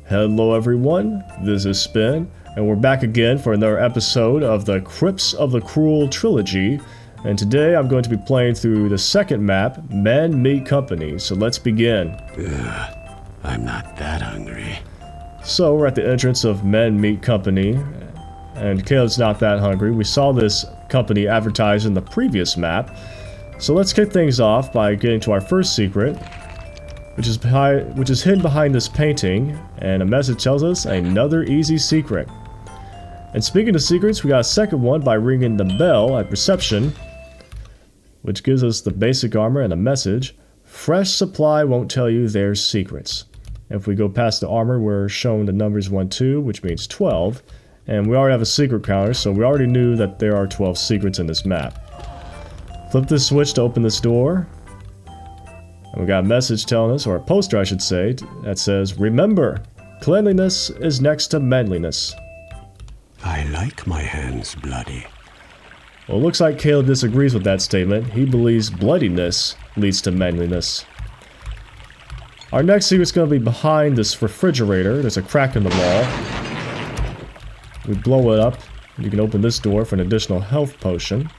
Hello everyone, this is Spin, and we're back again for another episode of the Crypts of the Cruel Trilogy, and today I'm going to be playing through the second map, Mann Meat Co, so let's begin. Ugh, I'm not that hungry. So we're at the entrance of Mann Meat Co, and Caleb's not that hungry. We saw this company advertised in the previous map, so let's kick things off by getting to our first secret, which is hidden behind this painting, and a message tells us another easy secret. And speaking of secrets, we got a second one by ringing the bell at reception, which gives us the basic armor and a message. Fresh supply won't tell you their secrets. If we go past the armor, we're shown the numbers 1, 2, which means 12, and we already have a secret counter, so we already knew that there are 12 secrets in this map. Flip this switch to open this door. And we got a message telling us, or a poster I should say, that says, remember, cleanliness is next to manliness. I like my hands bloody. Well, it looks like Caleb disagrees with that statement. He believes bloodiness leads to manliness. Our next secret's going to be behind this refrigerator. There's a crack in the wall. We blow it up. You can open this door for an additional health potion.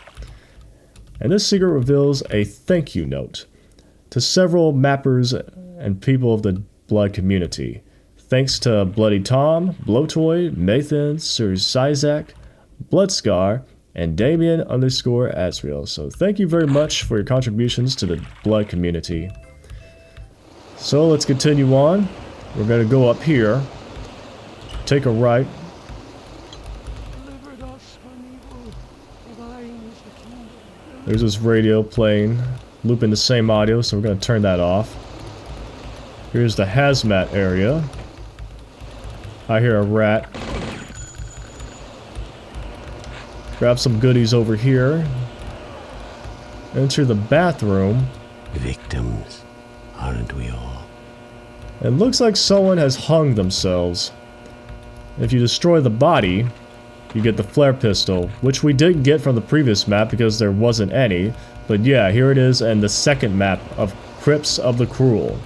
And this secret reveals a thank you note to several mappers and people of the blood community. Thanks to Bloody Tom, Blowtoy, Nathan, Sir Sizak, Bloodscar, and Damien_Azriel. So thank you very much for your contributions to the blood community. So let's continue on. We're going to go up here, take a right. There's this radio playing, looping the same audio, so we're going to turn that off. Here's the hazmat area. I hear a rat. Grab some goodies over here. Enter the bathroom. Victims, aren't we all? It looks like someone has hung themselves. If you destroy the body, you get the flare pistol, which we didn't get from the previous map because there wasn't any. But yeah, here it is in the second map of Crypts of the Cruel.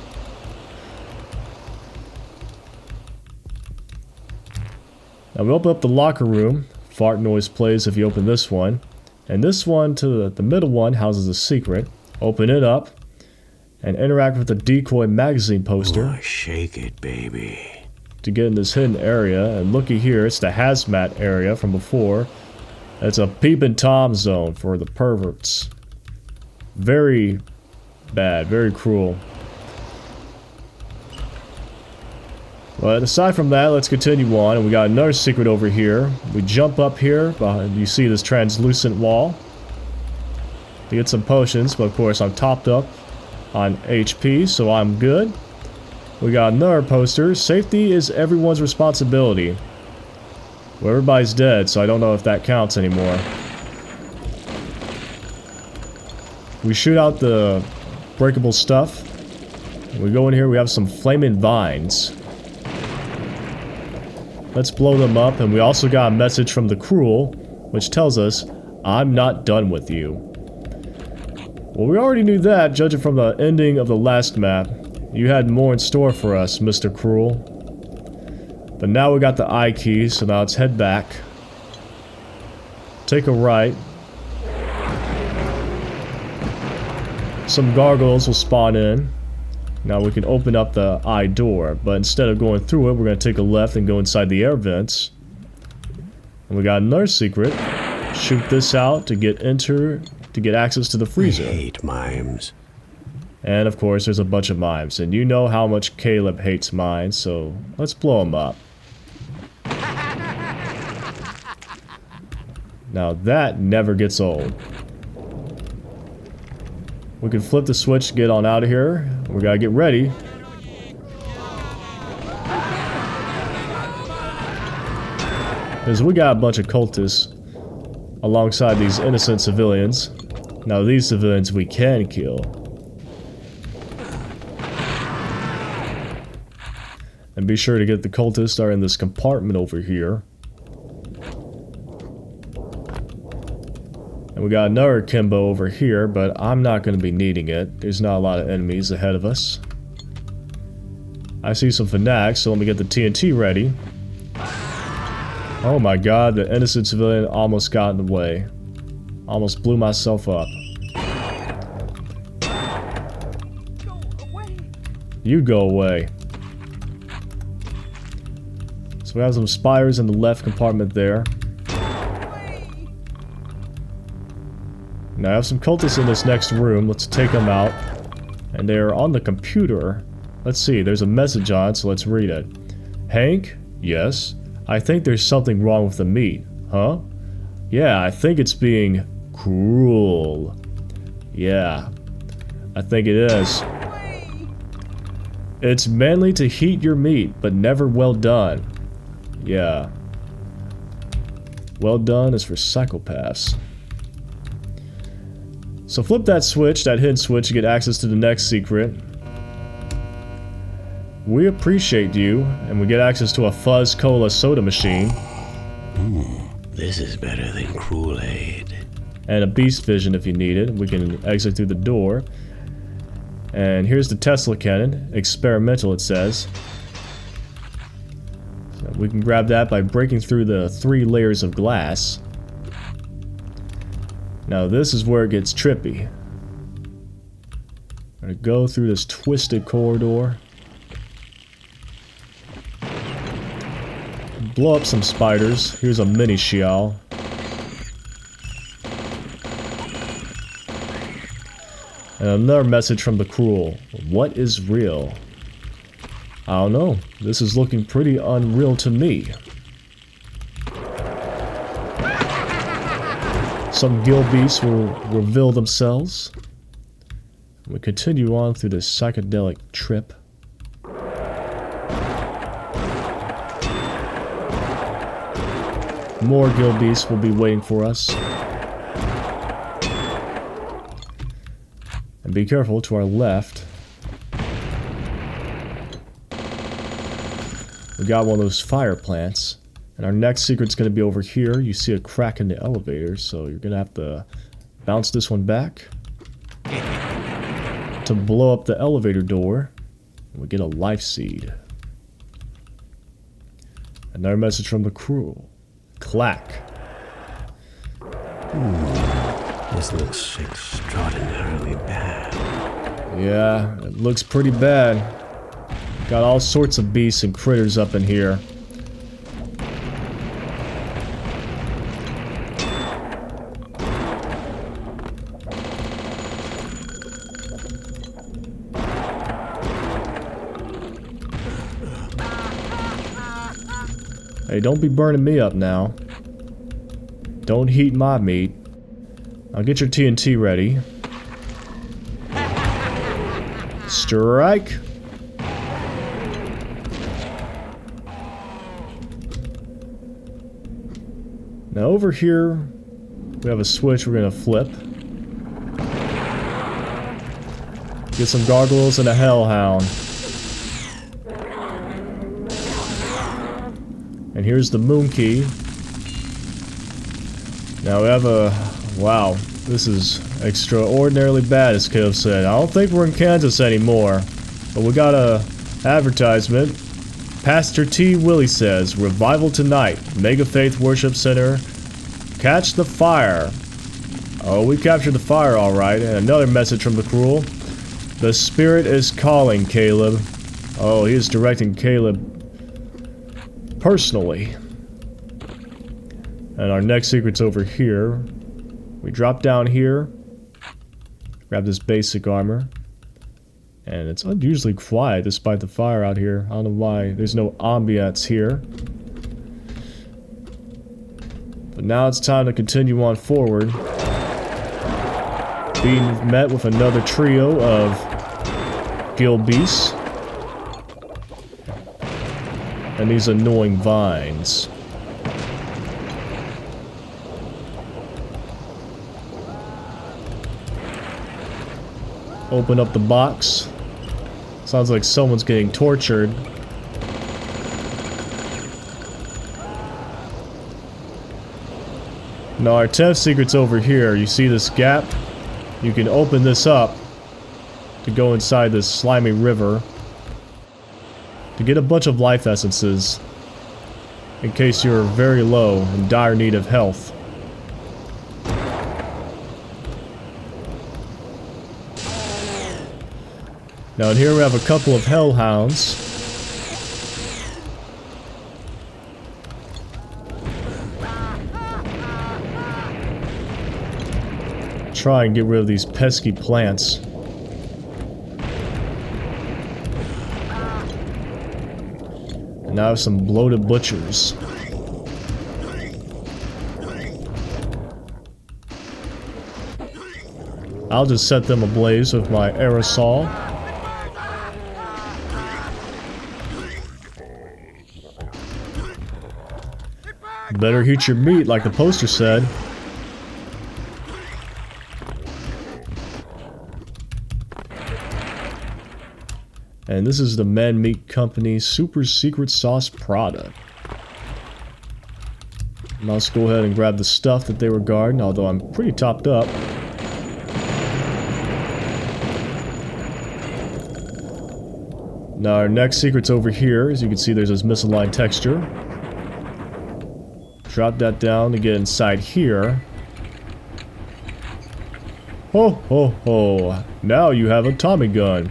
Now we open up the locker room. Fart noise plays if you open this one. And this one to the middle one houses a secret. Open it up and interact with the decoy magazine poster. Oh, shake it, baby. To get in this hidden area. And looky here, it's the hazmat area from before. It's a Peeping Tom zone for the perverts. Very bad, very cruel. But aside from that, let's continue on. And we got another secret over here. We jump up here. You see this translucent wall. To get some potions, but of course I'm topped up on HP, so I'm good. We got another poster. Safety is everyone's responsibility. Well, everybody's dead, so I don't know if that counts anymore. We shoot out the breakable stuff. We go in here, we have some flaming vines. Let's blow them up, and we also got a message from the Cruel, which tells us, I'm not done with you. Well, we already knew that, judging from the ending of the last map. You had more in store for us, Mr. Cruel. But now we got the I key, so now let's head back. Take a right. Some gargoyles will spawn in. Now we can open up the I door, but instead of going through it, we're going to take a left and go inside the air vents. And we got another secret. Shoot this out to get access to the freezer. I hate mimes. And of course, there's a bunch of mimes, and you know how much Caleb hates mine, so let's blow them up. Now that never gets old. We can flip the switch to get on out of here. We gotta get ready. Because we got a bunch of cultists alongside these innocent civilians. Now these civilians we can kill. And be sure to get the cultists are in this compartment over here. And we got another Kimbo over here, but I'm not going to be needing it. There's not a lot of enemies ahead of us. I see some fanatics, so let me get the TNT ready. Oh my god, the innocent civilian almost got in the way. Almost blew myself up. You go away. So we have some spires in the left compartment there. Now I have some cultists in this next room. Let's take them out. And they're on the computer. Let's see, there's a message on it, so let's read it. Hank? Yes? I think there's something wrong with the meat. Huh? Yeah, I think it's being cruel. Yeah, I think it is. It's manly to heat your meat, but never well done. Yeah. Well done is for psychopaths. So flip that switch, that hidden switch, to get access to the next secret. We appreciate you, and we get access to a fuzz cola soda machine. This is better than Cruel Aid. And a beast vision if you need it. We can exit through the door. And here's the Tesla cannon. Experimental, it says. So we can grab that by breaking through the 3 layers of glass. Now this is where it gets trippy. I'm gonna go through this twisted corridor. Blow up some spiders. Here's a mini Xiao. And another message from the Cruel. What is real? I don't know. This is looking pretty unreal to me. Some gill beasts will reveal themselves. We continue on through this psychedelic trip. More gill beasts will be waiting for us. And be careful to our left. We got one of those fire plants. And our next secret's going to be over here. You see a crack in the elevator, so you're going to have to bounce this one back to blow up the elevator door. And we get a life seed. Another message from the Cruel. Clack. This looks extraordinarily bad. Yeah, it looks pretty bad. Got all sorts of beasts and critters up in here. Hey, don't be burning me up now. Don't heat my meat. I'll get your TNT ready. Strike! Now over here, we have a switch we're gonna flip. Get some gargoyles and a hellhound. And here's the moon key. Now we have a... wow, this is extraordinarily bad, as Caleb said. I don't think we're in Kansas anymore. But we got a advertisement. Pastor T. Willie says, revival tonight. Mega Faith Worship Center. Catch the fire. Oh, we captured the fire alright. And another message from the Cruel. The Spirit is calling, Caleb. Oh, he is directing Caleb personally. And our next secret's over here. We drop down here. Grab this basic armor. And it's unusually quiet despite the fire out here. I don't know why. There's no ambiance here. But now it's time to continue on forward. Being met with another trio of gill beasts. And these annoying vines. Open up the box. Sounds like someone's getting tortured. Now our 10th secret's over here. You see this gap? You can open this up to go inside this slimy river. to get a bunch of life essences in case you're very low in dire need of health. Now in here we have a couple of hellhounds. Try and get rid of these pesky plants. And now I have some bloated butchers. I'll just set them ablaze with my aerosol. Better heat your meat, like the poster said. And this is the Mann Meat Company super secret sauce product. Now let's go ahead and grab the stuff that they were guarding, although I'm pretty topped up. Now our next secret's over here. As you can see, there's this misaligned texture. Drop that down to get inside here. Ho ho ho! Now you have a Tommy gun.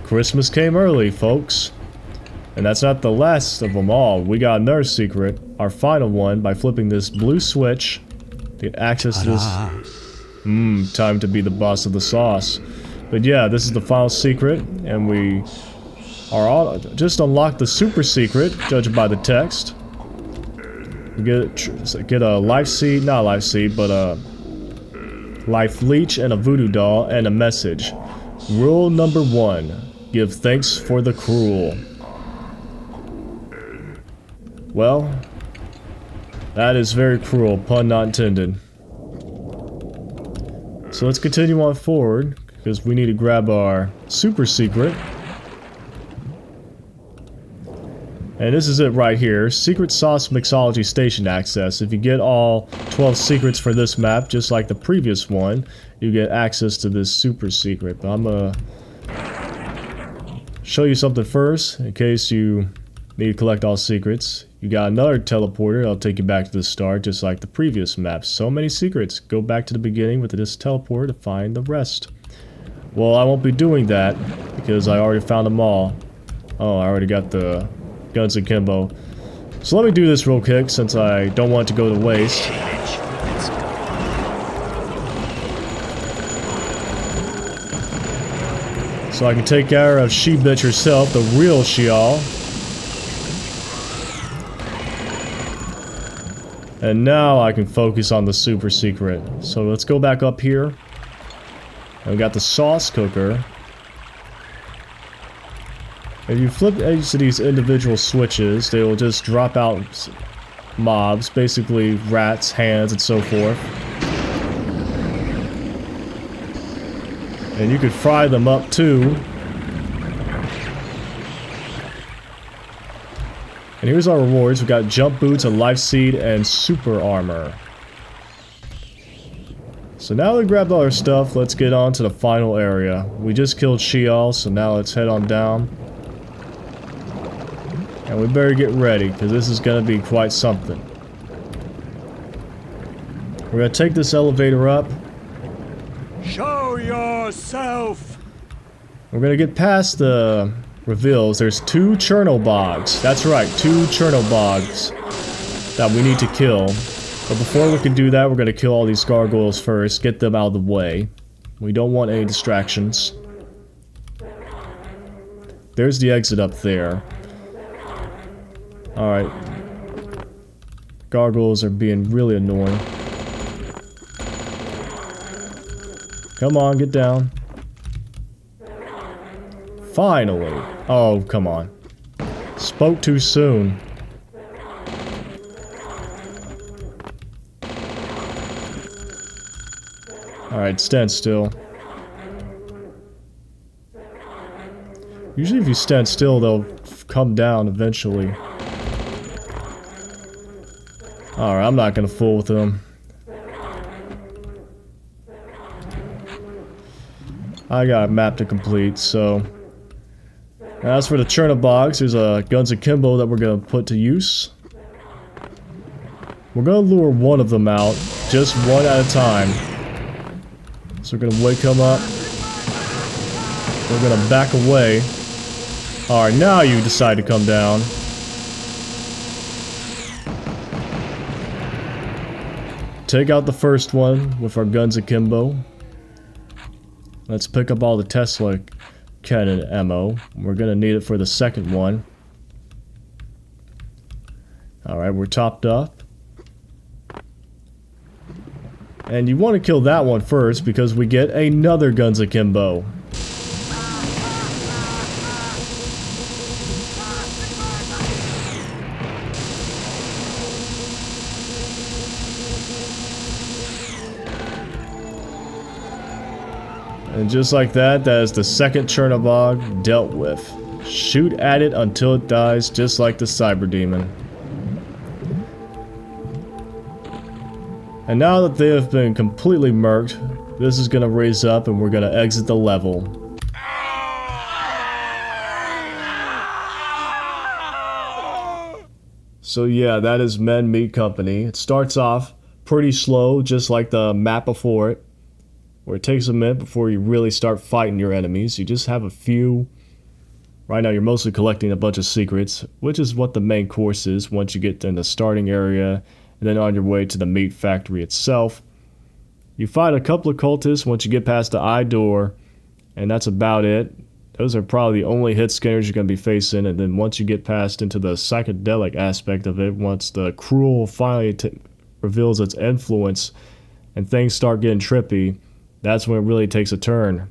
Christmas came early, folks. And that's not the last of them all. We got another secret, our final one, by flipping this blue switch to get access to this. Time to be the boss of the sauce. But yeah, this is the final secret, and we are all just unlocked the super secret, judged by the text. We get a life seed, not a life seed, but a life leech and a voodoo doll and a message. Rule number 1. Give thanks for the cruel. Well, that is very cruel, pun not intended. So let's continue on forward, because we need to grab our super secret. And this is it right here, Secret Sauce Mixology Station access. If you get all 12 secrets for this map, just like the previous one, you get access to this super secret. But I'm gonna show you something first, in case you need to collect all secrets. You got another teleporter that'll take you back to the start, just like the previous map. So many secrets. Go back to the beginning with this teleporter to find the rest. Well, I won't be doing that, because I already found them all. Oh, I already got the guns akimbo. So let me do this real quick, since I don't want it to go to waste. So I can take care of she-bitch herself, the real Sheol. And now I can focus on the super secret. So let's go back up here. And we got the sauce cooker. If you flip each of these individual switches, they will just drop out mobs, basically rats, hands, and so forth. And you could fry them up too. And here's our rewards. We got jump boots, a life seed, and super armor. So now we grabbed all our stuff, let's get on to the final area. We just killed Sheol, so now let's head on down. And we better get ready, because this is going to be quite something. We're going to take this elevator up. Show yourself! We're going to get past the reveals. There's 2 Chernobogs. That's right, 2 Chernobogs that we need to kill. But before we can do that, we're going to kill all these gargoyles first, get them out of the way. We don't want any distractions. There's the exit up there. Alright. Gargoyles are being really annoying. Come on, get down. Finally. Oh, come on. Spoke too soon. Alright, stand still. Usually if you stand still, they'll come down eventually. Alright, I'm not gonna fool with them. I got a map to complete, so As for the Chernobyls, there's a guns akimbo that we're going to put to use. We're going to lure one of them out, just one at a time. So we're going to wake him up. We're going to back away. Alright, now you decide to come down. Take out the first one with our guns akimbo. Let's pick up all the Tesla cannon ammo. We're gonna need it for the second one. Alright, we're topped up. And you want to kill that one first because we get another guns akimbo. And just like that, that is the second Chernobyl dealt with. Shoot at it until it dies, just like the Cyber Demon. And now that they have been completely murked, this is going to raise up and we're going to exit the level. So yeah, that is Mann Meat Company. It starts off pretty slow, just like the map before it, where it takes a minute before you really start fighting your enemies. You just have a few. Right now you're mostly collecting a bunch of secrets, which is what the main course is once you get in the starting area and then on your way to the meat factory itself. You fight a couple of cultists once you get past the eye door, and that's about it. Those are probably the only hit skinners you're going to be facing, and then once you get past into the psychedelic aspect of it, once the Cruel finally reveals its influence and things start getting trippy, that's when it really takes a turn.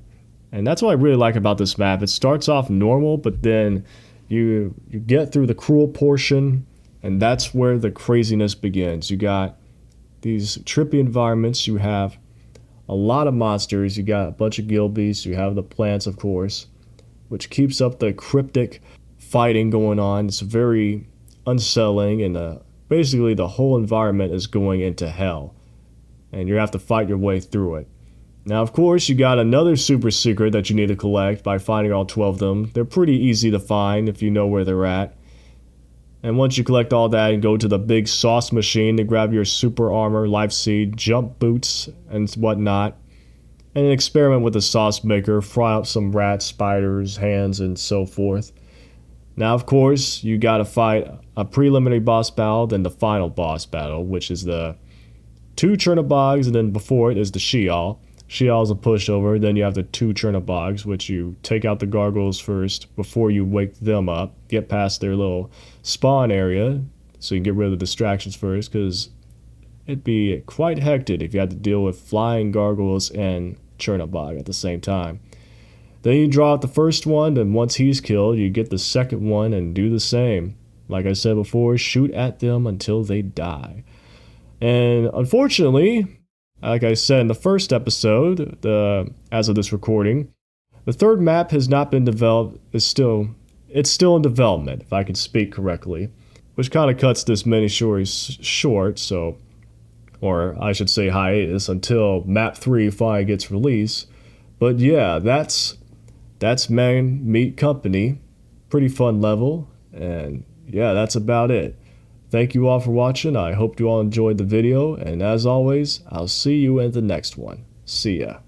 And that's what I really like about this map. It starts off normal, but then you get through the Cruel portion, and that's where the craziness begins. You got these trippy environments, you have a lot of monsters, you got a bunch of gilbeasts, you have the plants, of course, which keeps up the cryptic fighting going on. It's very unsettling, and basically the whole environment is going into hell, and you have to fight your way through it. Now, of course, you got another super secret that you need to collect by finding all 12 of them. They're pretty easy to find if you know where they're at. And once you collect all that and go to the big sauce machine to grab your super armor, life seed, jump boots, and whatnot, and experiment with the sauce maker, fry up some rats, spiders, hands, and so forth. Now, of course, you gotta fight a preliminary boss battle, then the final boss battle, which is the 2 Chernobyls, and then before it is the Sheol. Sheol's a pushover, then you have the 2 Chernobyls, which you take out the gargoyles first before you wake them up. Get past their little spawn area, so you can get rid of the distractions first, because it'd be quite hectic if you had to deal with flying gargoyles and Chernobyl at the same time. Then you draw out the first one, and once he's killed, you get the second one and do the same. Like I said before, shoot at them until they die. And unfortunately, like I said in the first episode, as of this recording, the third map has not been developed. It's still in development, if I can speak correctly, which kind of cuts this mini series short. So, or I should say hiatus until map 3 finally gets released. But yeah, that's Mann Meat Company. Pretty fun level, and yeah, that's about it. Thank you all for watching. I hope you all enjoyed the video, and as always, I'll see you in the next one. See ya.